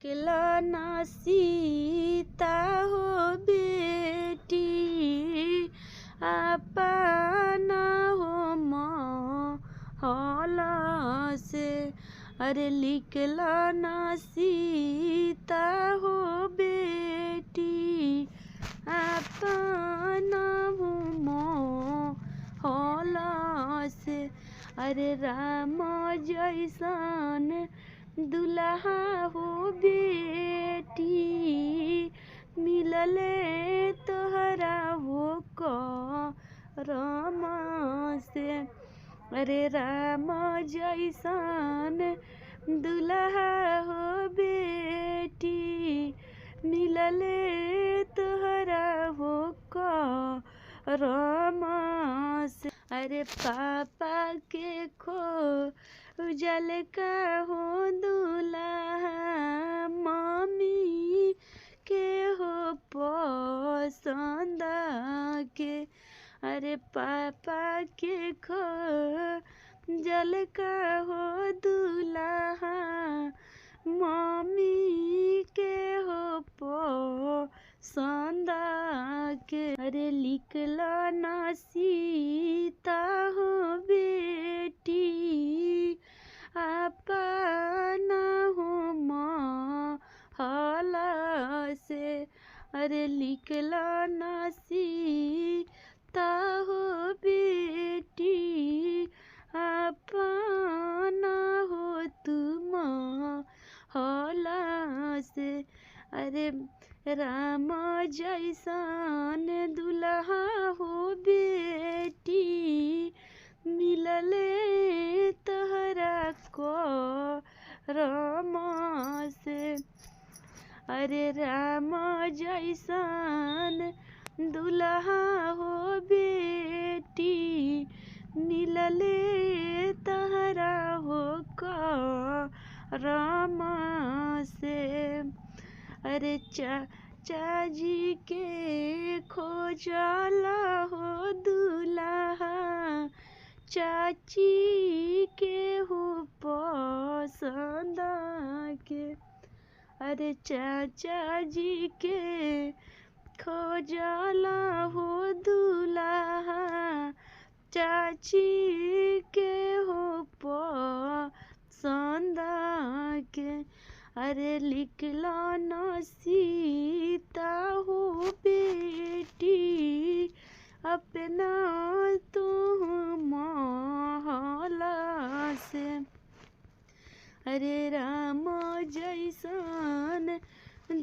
केलाना सीता हो बेटी अपना हो महला से। अरे लिखला ना सीता हो बेटी अपना हो महला से। अरे राम जैसन दुल्हा हो बेटी मिलले तोहरा हो करम से। अरे राम जैसन दुल्हा हो बेटी मिलले तोहरा हो करम से। अरे पापा के खोजल का हो दुल्हा मम्मी के हो पसंद के। अरे पापा के खोजल का हो दुल्हा मम्मी के हो पसंद के। अरे लिखला ना सीता हो बेटी अपना हो महला से। अरे लिखला ना सीता हो बेटी अपना हो तुम महला से। अरे राम जैसन दुल्हा हो बेटी मिलले तोहरा करम से। अरे राम जैसन दुल्हा हो बेटी मिलले तोहरा हो करम से। अरे चाचा जी के खोजला हो दुल्हा चाची के हो पसंद के। अरे चाचा जी के खोजला हो दुल्हा चाची के हो पसंद के। अरे लिखला ना सीता हो बेटी अपना तू महला से। अरे राम जैसन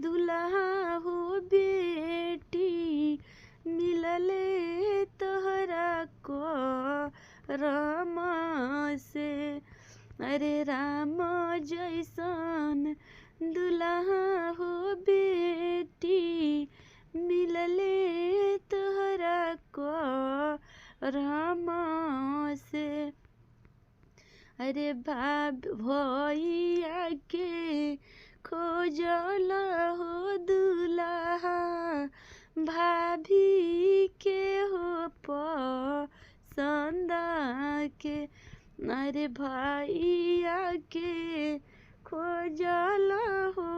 दुल्हा हो बेटी मिलले तोहरा करम से। अरे राम जैसन दुल्हा हो बेटी मिलले तोहरा करम से। अरे भैया के खोजला हो दुल्हा भाभी के हो पसंद के। अरे भैया के खोजला हो